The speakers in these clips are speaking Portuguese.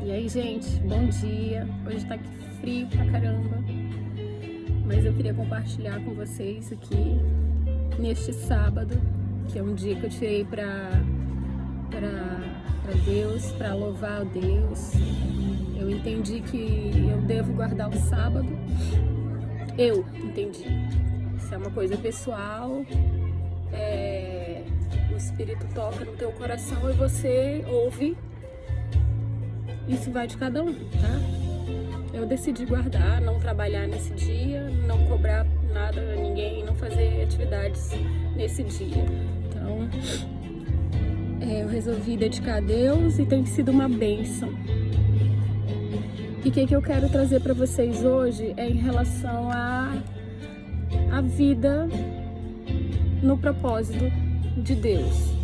E aí, gente, bom dia. Hoje tá aqui frio pra caramba, mas eu queria compartilhar com vocês aqui neste sábado, que é um dia que eu tirei pra Deus, pra louvar a Deus. Eu entendi que eu devo guardar o sábado. Eu entendi. Isso é uma coisa pessoal. O Espírito toca no teu coração e você ouve. Isso vai de cada um, tá? Eu decidi guardar, não trabalhar nesse dia, não cobrar nada a ninguém, não fazer atividades nesse dia. Então, eu resolvi dedicar a Deus e tem sido uma bênção. E o que eu quero trazer para vocês hoje é em relação à vida no propósito de Deus.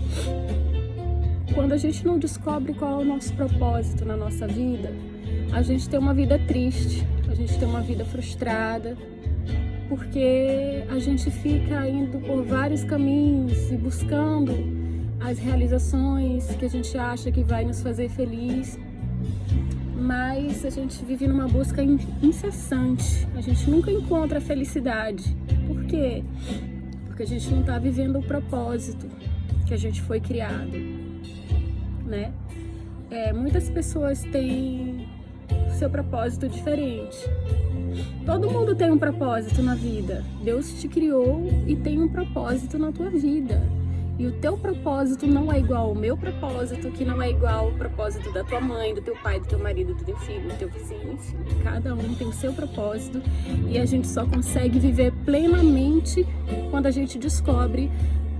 Quando a gente não descobre qual é o nosso propósito na nossa vida, a gente tem uma vida triste, a gente tem uma vida frustrada, porque a gente fica indo por vários caminhos e buscando as realizações que a gente acha que vai nos fazer feliz, mas a gente vive numa busca incessante, a gente nunca encontra a felicidade. Por quê? Porque a gente não está vivendo o propósito que a gente foi criado. Né? Muitas pessoas têm seu propósito diferente. Todo mundo tem um propósito na vida. Deus te criou e tem um propósito na tua vida. E o teu propósito não é igual ao meu propósito, que não é igual ao propósito da tua mãe, do teu pai, do teu marido, do teu filho, do teu vizinho, enfim. Cada um tem o seu propósito e a gente só consegue viver plenamente quando a gente descobre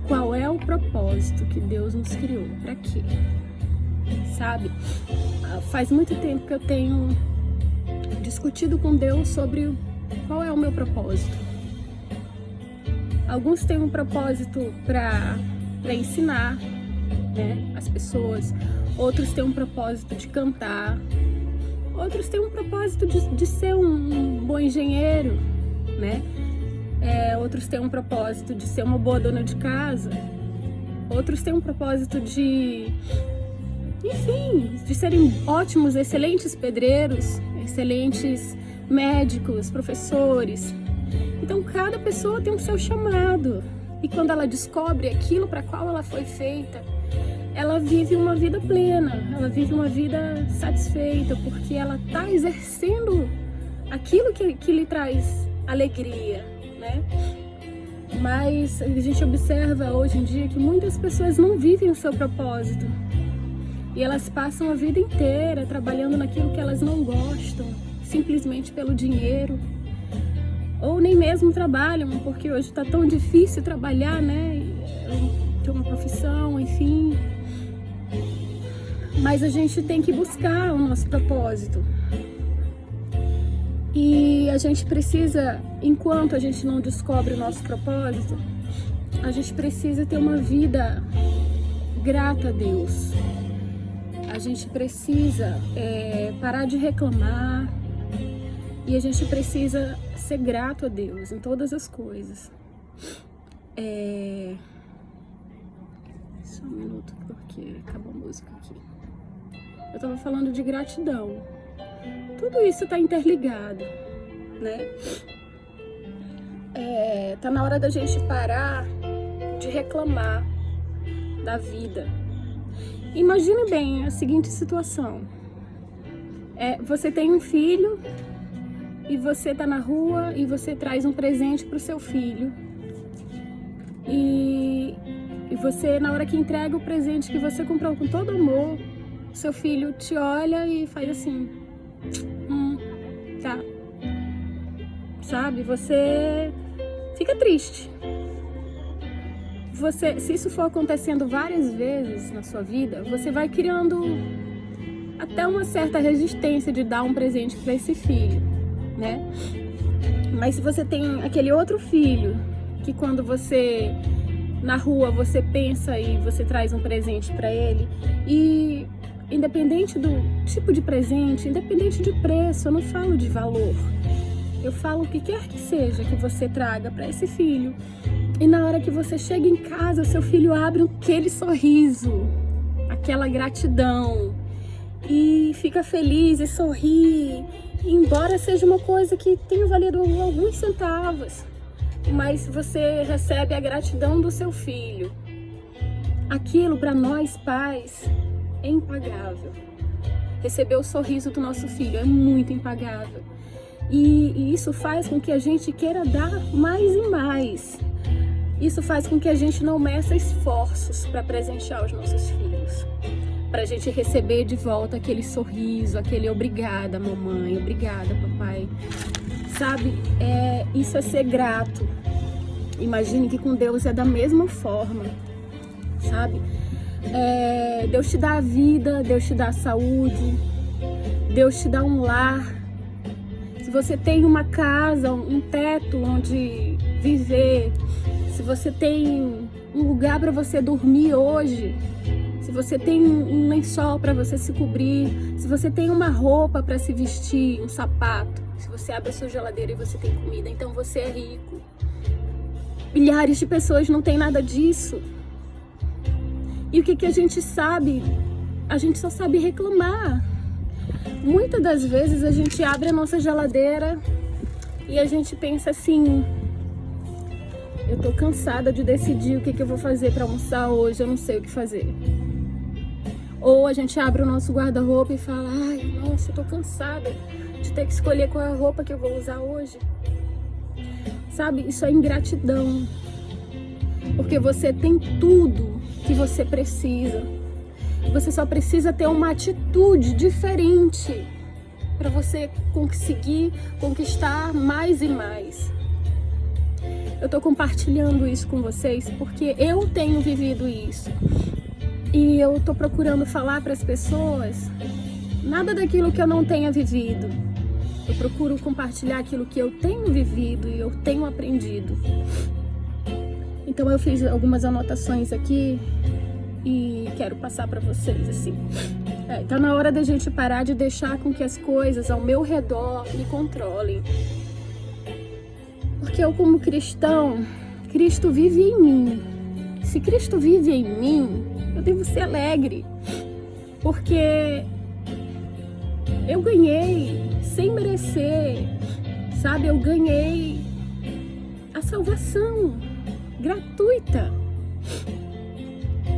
qual é o propósito que Deus nos criou. Para quê? Sabe? Faz muito tempo que eu tenho discutido com Deus sobre qual é o meu propósito. Alguns têm um propósito para ensinar, né, as pessoas. Outros têm um propósito de cantar. Outros têm um propósito de ser um bom engenheiro, né? Outros têm um propósito de ser uma boa dona de casa. Outros têm um propósito de serem ótimos, excelentes pedreiros, excelentes médicos, professores. Então, cada pessoa tem o seu chamado. E quando ela descobre aquilo para qual ela foi feita, ela vive uma vida plena, ela vive uma vida satisfeita, porque ela está exercendo aquilo que lhe traz alegria, né? Mas a gente observa hoje em dia que muitas pessoas não vivem o seu propósito. E elas passam a vida inteira trabalhando naquilo que elas não gostam, simplesmente pelo dinheiro. Ou nem mesmo trabalham, porque hoje está tão difícil trabalhar, né? Ter uma profissão, enfim. Mas a gente tem que buscar o nosso propósito. E a gente precisa, enquanto a gente não descobre o nosso propósito, a gente precisa ter uma vida grata a Deus. A gente precisa parar de reclamar e a gente precisa ser grato a Deus em todas as coisas. Só um minuto, porque acabou a música aqui. Eu tava falando de gratidão. Tudo isso tá interligado, né? Tá na hora da gente parar de reclamar da vida. Imagine bem a seguinte situação. Você tem um filho e você tá na rua e você traz um presente pro seu filho. E você, na hora que entrega o presente que você comprou com todo amor, seu filho te olha e faz assim. Tá. Sabe? Você fica triste. Se isso for acontecendo várias vezes na sua vida, você vai criando até uma certa resistência de dar um presente para esse filho, né? Mas se você tem aquele outro filho que quando você na rua você pensa e você traz um presente para ele, e independente do tipo de presente, independente de preço, eu não falo de valor, eu falo o que quer que seja que você traga para esse filho. E na hora que você chega em casa, o seu filho abre aquele sorriso, aquela gratidão, e fica feliz e sorri, embora seja uma coisa que tenha valido alguns centavos, mas você recebe a gratidão do seu filho. Aquilo para nós pais é impagável. Receber o sorriso do nosso filho é muito impagável. E isso faz com que a gente queira dar mais e mais. Isso faz com que a gente não meça esforços para presentear os nossos filhos. Para a gente receber de volta aquele sorriso, aquele obrigada, mamãe, obrigada, papai. Sabe, isso é ser grato. Imagine que com Deus é da mesma forma, sabe? Deus te dá a vida, Deus te dá a saúde, Deus te dá um lar. Se você tem uma casa, um teto onde viver, se você tem um lugar para você dormir hoje, se você tem um lençol para você se cobrir, se você tem uma roupa para se vestir, um sapato, se você abre a sua geladeira e você tem comida, então você é rico. Milhares de pessoas não têm nada disso. E o que a gente sabe? A gente só sabe reclamar. Muitas das vezes a gente abre a nossa geladeira e a gente pensa assim: eu tô cansada de decidir o que eu vou fazer para almoçar hoje, eu não sei o que fazer. Ou a gente abre o nosso guarda-roupa e fala: ai, nossa, eu tô cansada de ter que escolher qual é a roupa que eu vou usar hoje. Sabe, isso é ingratidão. Porque você tem tudo que você precisa. Você só precisa ter uma atitude diferente para você conseguir conquistar mais e mais. Eu tô compartilhando isso com vocês porque eu tenho vivido isso. E eu tô procurando falar para as pessoas nada daquilo que eu não tenha vivido. Eu procuro compartilhar aquilo que eu tenho vivido e eu tenho aprendido. Então eu fiz algumas anotações aqui e quero passar para vocês assim. Tá na hora da gente parar de deixar com que as coisas ao meu redor me controlem. Porque eu, como cristão, Cristo vive em mim. Se Cristo vive em mim, eu devo ser alegre. Porque eu ganhei sem merecer, sabe? Eu ganhei a salvação gratuita.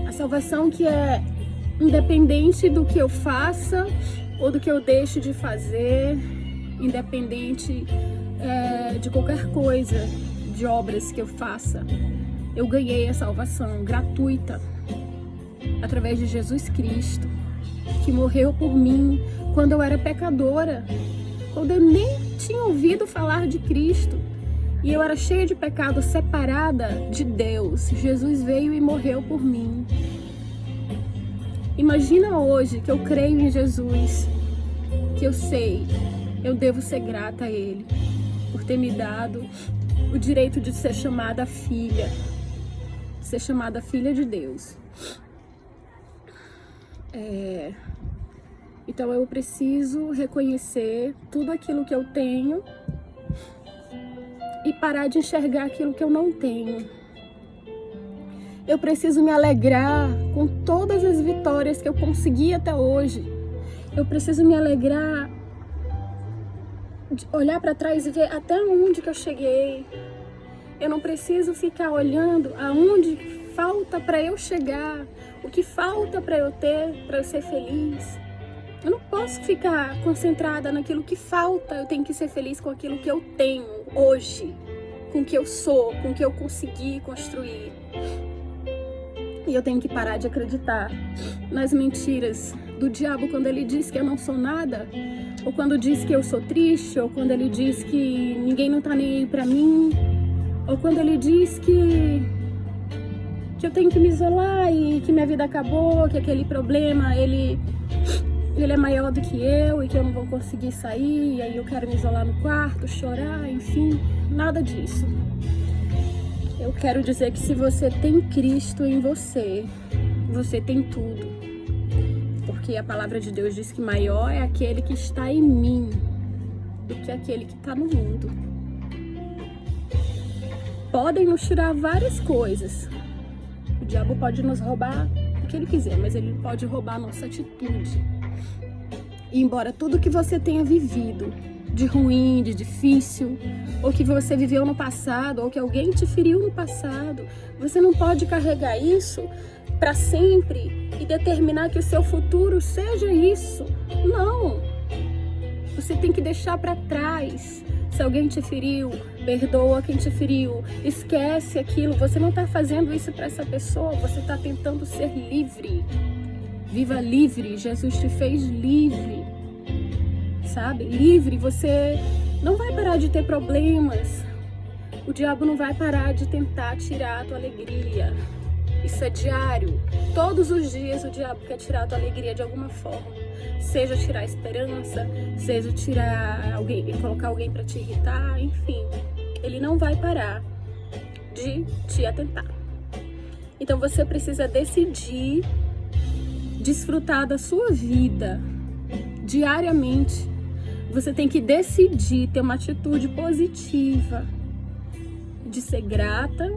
A salvação que é independente do que eu faça ou do que eu deixo de fazer, independente de qualquer coisa, de obras que eu faça. Eu ganhei a salvação gratuita através de Jesus Cristo, que morreu por mim quando eu era pecadora, quando eu nem tinha ouvido falar de Cristo e eu era cheia de pecado, separada de Deus. Jesus veio e morreu por mim. Imagina hoje que eu creio em Jesus, que eu sei, eu devo ser grata a Ele por ter me dado o direito de ser chamada filha, de ser chamada filha de Deus. Então eu preciso reconhecer tudo aquilo que eu tenho e parar de enxergar aquilo que eu não tenho. Eu preciso me alegrar com todas as vitórias que eu consegui até hoje. Eu preciso me alegrar de olhar para trás e ver até onde que eu cheguei. Eu não preciso ficar olhando aonde falta para eu chegar, o que falta para eu ter, para eu ser feliz. Eu não posso ficar concentrada naquilo que falta. Eu tenho que ser feliz com aquilo que eu tenho hoje, com o que eu sou, com o que eu consegui construir. E eu tenho que parar de acreditar nas mentiras do diabo quando ele diz que eu não sou nada, ou quando diz que eu sou triste, ou quando ele diz que ninguém não tá nem aí pra mim, ou quando ele diz que eu tenho que me isolar e que minha vida acabou, que aquele problema ele é maior do que eu e que eu não vou conseguir sair, e aí eu quero me isolar no quarto, chorar, enfim, nada disso. Eu quero dizer que se você tem Cristo em você, você tem tudo. Porque a palavra de Deus diz que maior é aquele que está em mim do que aquele que está no mundo. Podem nos tirar várias coisas. O diabo pode nos roubar o que ele quiser, mas ele pode roubar a nossa atitude. E embora tudo que você tenha vivido de ruim, de difícil, ou que você viveu no passado, ou que alguém te feriu no passado, você não pode carregar isso para sempre e determinar que o seu futuro seja isso. Não! Você tem que deixar para trás. Se alguém te feriu, perdoa quem te feriu, esquece aquilo. Você não está fazendo isso para essa pessoa, você está tentando ser livre. Viva livre, Jesus te fez livre, sabe? Livre, você não vai parar de ter problemas. O diabo não vai parar de tentar tirar a tua alegria. Isso é diário. Todos os dias o diabo quer tirar a tua alegria de alguma forma. Seja tirar a esperança, seja tirar alguém, colocar alguém para te irritar, enfim. Ele não vai parar de te atentar. Então você precisa decidir desfrutar da sua vida diariamente. Você tem que decidir ter uma atitude positiva, de ser grata,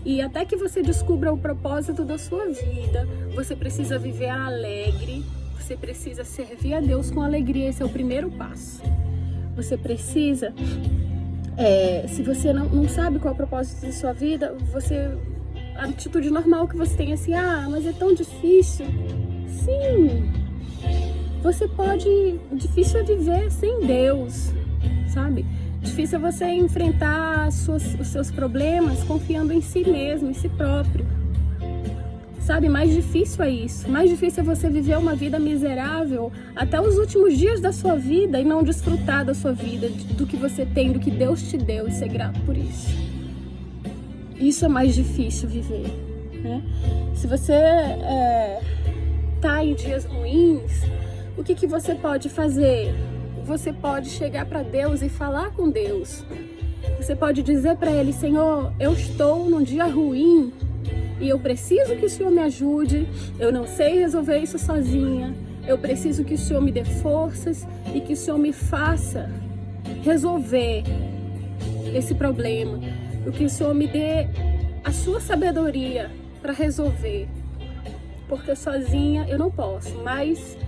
e até que você descubra o propósito da sua vida, você precisa viver alegre, você precisa servir a Deus com alegria. Esse é o primeiro passo. Você precisa, se você não sabe qual é o propósito da sua vida, a atitude normal que você tem é assim, mas é tão difícil. Sim, difícil é viver sem Deus, sabe? Difícil é você enfrentar os seus problemas confiando em si mesmo, em si próprio. Sabe, mais difícil é isso. Mais difícil é você viver uma vida miserável até os últimos dias da sua vida e não desfrutar da sua vida, do que você tem, do que Deus te deu e ser grato por isso. Isso é mais difícil viver, né? Se você tá em dias ruins, o que você pode fazer? Você pode chegar para Deus e falar com Deus. Você pode dizer para Ele, Senhor, eu estou num dia ruim e eu preciso que o Senhor me ajude, eu não sei resolver isso sozinha, eu preciso que o Senhor me dê forças e que o Senhor me faça resolver esse problema, que o Senhor me dê a sua sabedoria para resolver, porque sozinha eu não posso, mas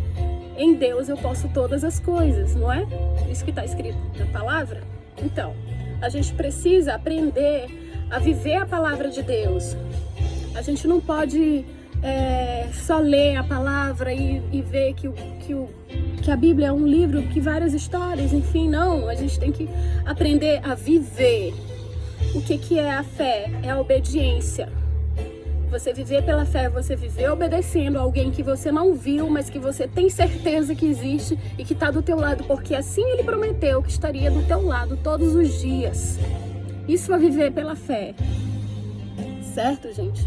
em Deus eu posso todas as coisas, não é? Isso que está escrito na palavra. Então, a gente precisa aprender a viver a palavra de Deus. A gente não pode só ler a palavra e ver que a Bíblia é um livro que várias histórias, enfim, não. A gente tem que aprender a viver. O que é a fé? É a obediência. Você viver pela fé, você viver obedecendo a alguém que você não viu, mas que você tem certeza que existe e que está do teu lado, porque assim Ele prometeu que estaria do teu lado todos os dias. Isso é viver pela fé. Certo, gente?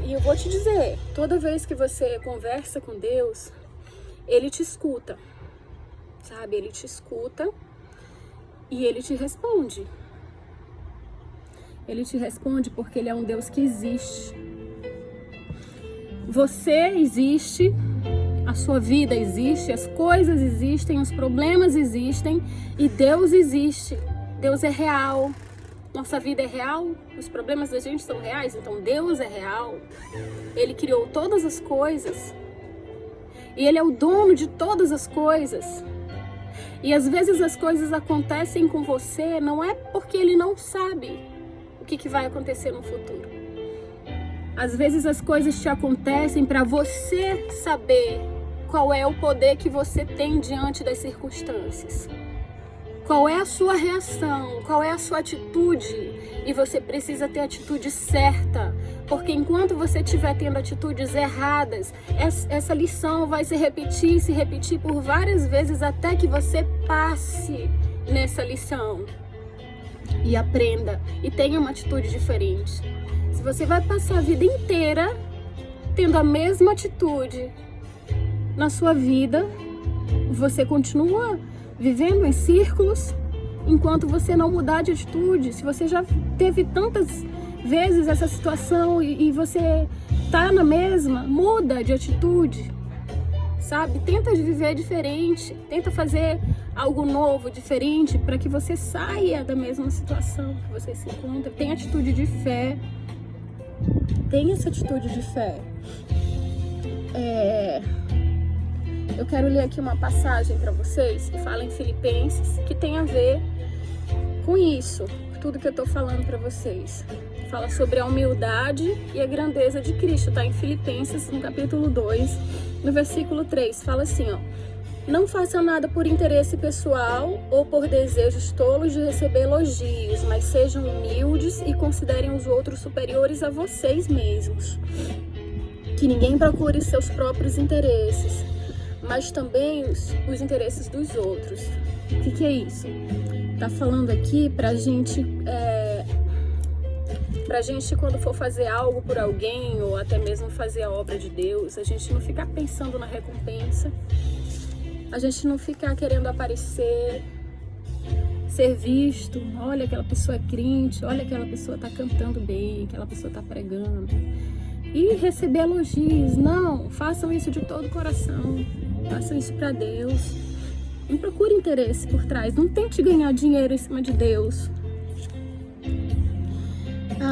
E eu vou te dizer, toda vez que você conversa com Deus, Ele te escuta, sabe? Ele te escuta e Ele te responde. Ele te responde porque Ele é um Deus que existe. Você existe, a sua vida existe, as coisas existem, os problemas existem e Deus existe. Deus é real. Nossa vida é real, os problemas da gente são reais, então Deus é real. Ele criou todas as coisas e Ele é o dono de todas as coisas. E às vezes as coisas acontecem com você não é porque Ele não sabe o que vai acontecer no futuro. Às vezes as coisas te acontecem para você saber qual é o poder que você tem diante das circunstâncias. Qual é a sua reação? Qual é a sua atitude? E você precisa ter a atitude certa, porque enquanto você estiver tendo atitudes erradas, essa lição vai se repetir por várias vezes até que você passe nessa lição e aprenda e tenha uma atitude diferente. Se você vai passar a vida inteira tendo a mesma atitude na sua vida, você continua vivendo em círculos enquanto você não mudar de atitude. Se você já teve tantas vezes essa situação e você tá na mesma, muda de atitude, sabe? Tenta viver diferente, tenta fazer algo novo, diferente, para que você saia da mesma situação que você se encontra. Tenha atitude de fé, tenha essa atitude de fé. Eu quero ler aqui uma passagem para vocês que fala em Filipenses, que tem a ver com isso, tudo que eu tô falando para vocês. Fala sobre a humildade e a grandeza de Cristo, tá? Em Filipenses, no capítulo 2, no versículo 3, fala assim, ó: não façam nada por interesse pessoal ou por desejos tolos de receber elogios, mas sejam humildes e considerem os outros superiores a vocês mesmos. Que ninguém procure seus próprios interesses, mas também os interesses dos outros. O que é isso? Tá falando aqui pra gente quando for fazer algo por alguém ou até mesmo fazer a obra de Deus, a gente não ficar pensando na recompensa, a gente não ficar querendo aparecer, ser visto. Olha, aquela pessoa é crente, olha, aquela pessoa tá cantando bem, aquela pessoa tá pregando, e receber elogios. Não, façam isso de todo o coração, façam isso para Deus. Não procure interesse por trás, não tente ganhar dinheiro em cima de Deus.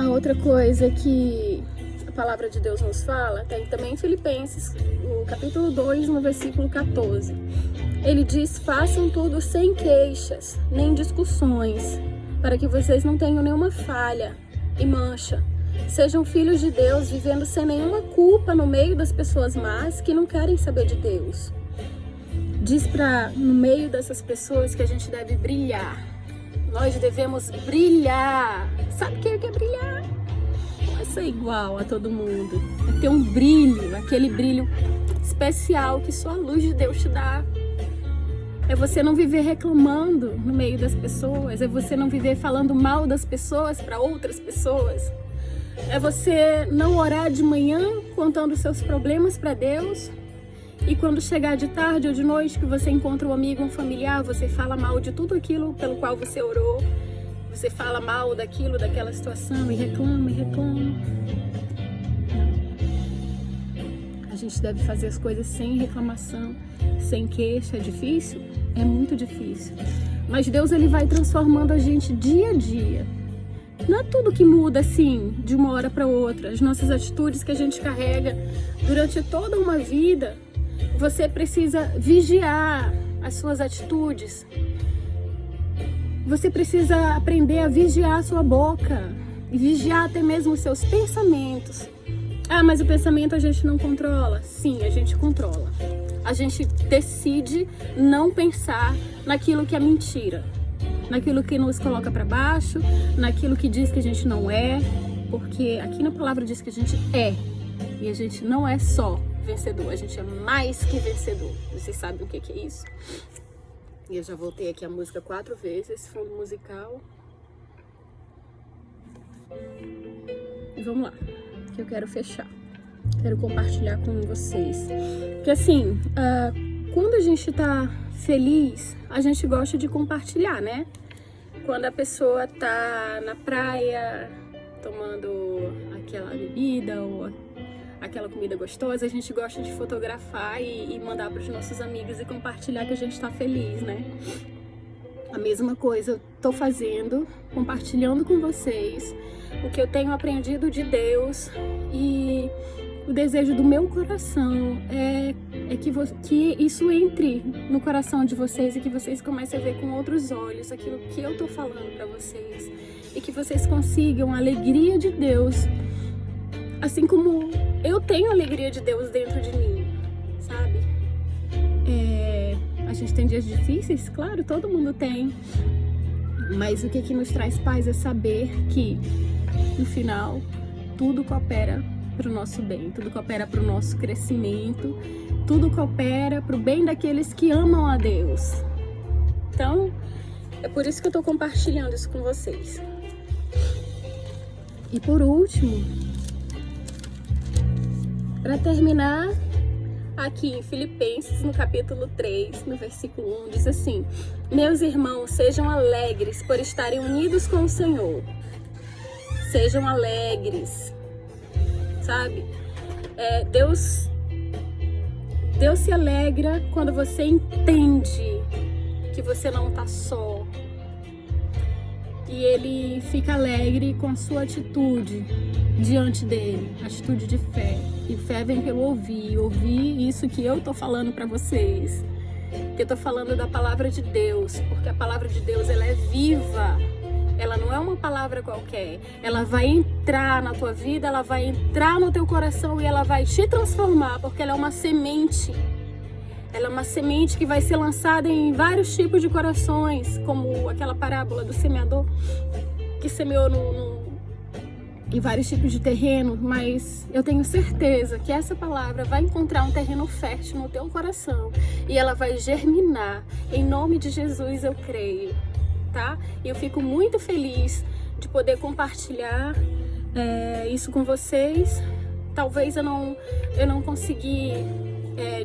Outra coisa que a palavra de Deus nos fala, tem também em Filipenses, no capítulo 2, no versículo 14. Ele diz: façam tudo sem queixas, nem discussões, para que vocês não tenham nenhuma falha e mancha. Sejam filhos de Deus, vivendo sem nenhuma culpa no meio das pessoas más que não querem saber de Deus. Diz no meio dessas pessoas que a gente deve brilhar. Nós devemos brilhar. Sabe o que é brilhar? Não é ser igual a todo mundo. É ter um brilho, aquele brilho especial que só a luz de Deus te dá. É você não viver reclamando no meio das pessoas. É você não viver falando mal das pessoas para outras pessoas. É você não orar de manhã contando seus problemas para Deus. E quando chegar de tarde ou de noite que você encontra um amigo, um familiar, você fala mal de tudo aquilo pelo qual você orou. Você fala mal daquilo, daquela situação e reclama. Não. A gente deve fazer as coisas sem reclamação, sem queixa. É difícil? É muito difícil. Mas Deus, ele vai transformando a gente dia a dia. Não é tudo que muda assim, de uma hora para outra. As nossas atitudes que a gente carrega durante toda uma vida, você precisa vigiar as suas atitudes. Você precisa aprender a vigiar a sua boca e vigiar até mesmo os seus pensamentos. Mas o pensamento a gente não controla? Sim, a gente controla. A gente decide não pensar naquilo que é mentira, naquilo que nos coloca para baixo, naquilo que diz que a gente não é, porque aqui na palavra diz que a gente é, e a gente não é só vencedor, a gente é mais que vencedor. Vocês sabem o que é isso? E eu já voltei aqui a música 4 vezes, esse fundo musical. E vamos lá, que eu quero fechar. Quero compartilhar com vocês. Porque assim, quando a gente tá feliz, a gente gosta de compartilhar, né? Quando a pessoa tá na praia, tomando aquela bebida ou aquela comida gostosa, a gente gosta de fotografar e mandar para os nossos amigos e compartilhar que a gente tá feliz, né? A mesma coisa eu tô fazendo, compartilhando com vocês o que eu tenho aprendido de Deus, e o desejo do meu coração é que isso entre no coração de vocês e que vocês comecem a ver com outros olhos aquilo que eu tô falando para vocês, e que vocês consigam a alegria de Deus, assim como eu tenho a alegria de Deus dentro de mim, sabe? A gente tem dias difíceis, claro, todo mundo tem, mas o que nos traz paz é saber que no final tudo coopera para o nosso bem, tudo coopera para o nosso crescimento, tudo coopera para o bem daqueles que amam a Deus. Então, é por isso que eu estou compartilhando isso com vocês. E por último, para terminar, aqui em Filipenses, no capítulo 3, no versículo 1, diz assim: meus irmãos, sejam alegres por estarem unidos com o Senhor. Sejam alegres, sabe? Deus se alegra quando você entende que você não tá só. e ele fica alegre com a sua atitude diante dele, atitude de fé. E fé vem pelo ouvir isso que eu tô falando para vocês, que eu tô falando da palavra de Deus, porque a palavra de Deus, ela é viva, ela não é uma palavra qualquer, ela vai entrar na tua vida, ela vai entrar no teu coração e ela vai te transformar, porque ela é uma semente. Ela é uma semente que vai ser lançada em vários tipos de corações, como aquela parábola do semeador que semeou em vários tipos de terreno, mas eu tenho certeza que essa palavra vai encontrar um terreno fértil no teu coração e ela vai germinar. Em nome de Jesus eu creio, tá? E eu fico muito feliz de poder compartilhar isso com vocês. Talvez eu não consegui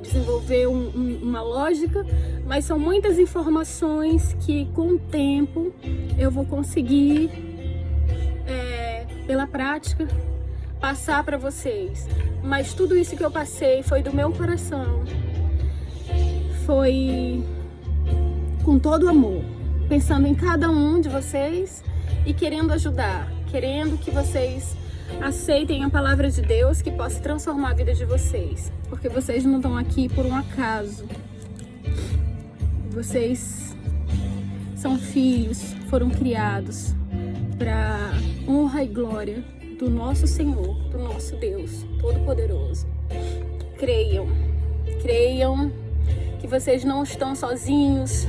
desenvolver uma lógica, mas são muitas informações que com o tempo eu vou conseguir, pela prática, passar para vocês. Mas tudo isso que eu passei foi do meu coração, foi com todo amor, pensando em cada um de vocês e querendo ajudar, querendo que vocês aceitem a palavra de Deus, que possa transformar a vida de vocês, porque vocês não estão aqui por um acaso. Vocês são filhos, foram criados para honra e glória do nosso Senhor, do nosso Deus Todo-Poderoso. Creiam que vocês não estão sozinhos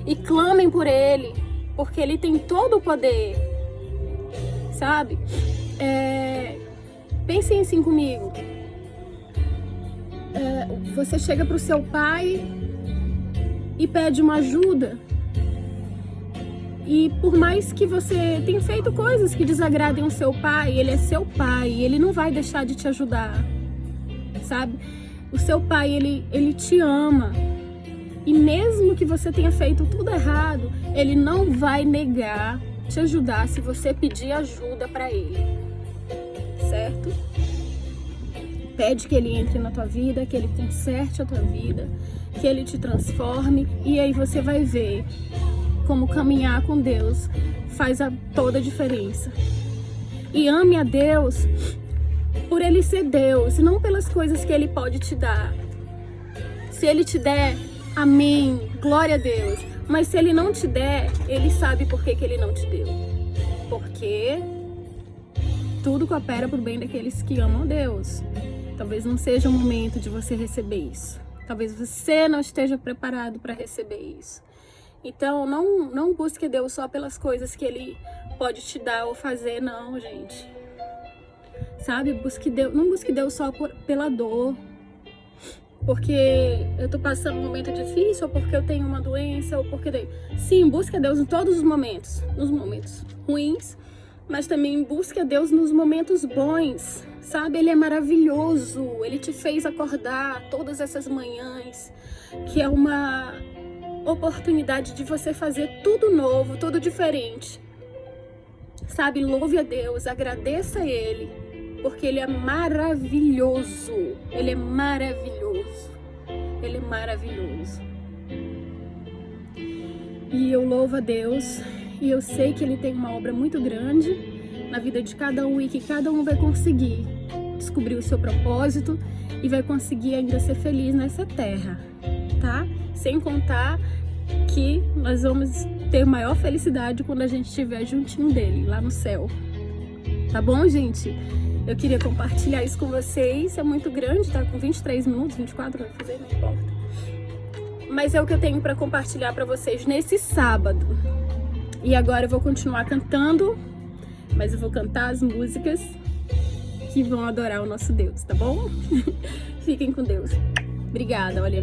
e clamem por Ele, porque Ele tem todo o poder, sabe? Pensem assim comigo. Você chega para o seu pai e pede uma ajuda, e por mais que você tenha feito coisas que desagradem o seu pai, ele é seu pai, ele não vai deixar de te ajudar, sabe? O seu pai, ele te ama, e mesmo que você tenha feito tudo errado, ele não vai negar te ajudar se você pedir ajuda para ele, certo? Pede que ele entre na tua vida, que ele conserte a tua vida, que ele te transforme, e aí você vai ver como caminhar com Deus faz toda a diferença. E ame a Deus por Ele ser Deus, não pelas coisas que Ele pode te dar. Se Ele te der, amém, glória a Deus. Mas se Ele não te der, Ele sabe por que Ele não te deu. Porque tudo coopera para o bem daqueles que amam a Deus. Talvez não seja o momento de você receber isso. Talvez você não esteja preparado para receber isso. Então, não busque Deus só pelas coisas que Ele pode te dar ou fazer, não, gente. Sabe? Não busque Deus só pela dor. Porque eu tô passando um momento difícil, ou porque eu tenho uma doença, ou porque... Sim, busque a Deus em todos os momentos. Nos momentos ruins, mas também busque a Deus nos momentos bons. Sabe? Ele é maravilhoso. Ele te fez acordar todas essas manhãs, que é uma oportunidade de você fazer tudo novo, tudo diferente. Sabe? Louve a Deus, agradeça a Ele, porque Ele é maravilhoso. Ele é maravilhoso. Ele é maravilhoso. E eu louvo a Deus, e eu sei que Ele tem uma obra muito grande na vida de cada um, e que cada um vai conseguir descobrir o seu propósito e vai conseguir ainda ser feliz nessa terra, tá? Sem contar que nós vamos ter maior felicidade quando a gente estiver juntinho dele, lá no céu. Tá bom, gente? Eu queria compartilhar isso com vocês. É muito grande, tá com 23 minutos, 24, vai fazer, não importa. Mas é o que eu tenho para compartilhar para vocês nesse sábado. E agora eu vou continuar cantando, mas eu vou cantar as músicas que vão adorar o nosso Deus, tá bom? Fiquem com Deus. Obrigada, olha.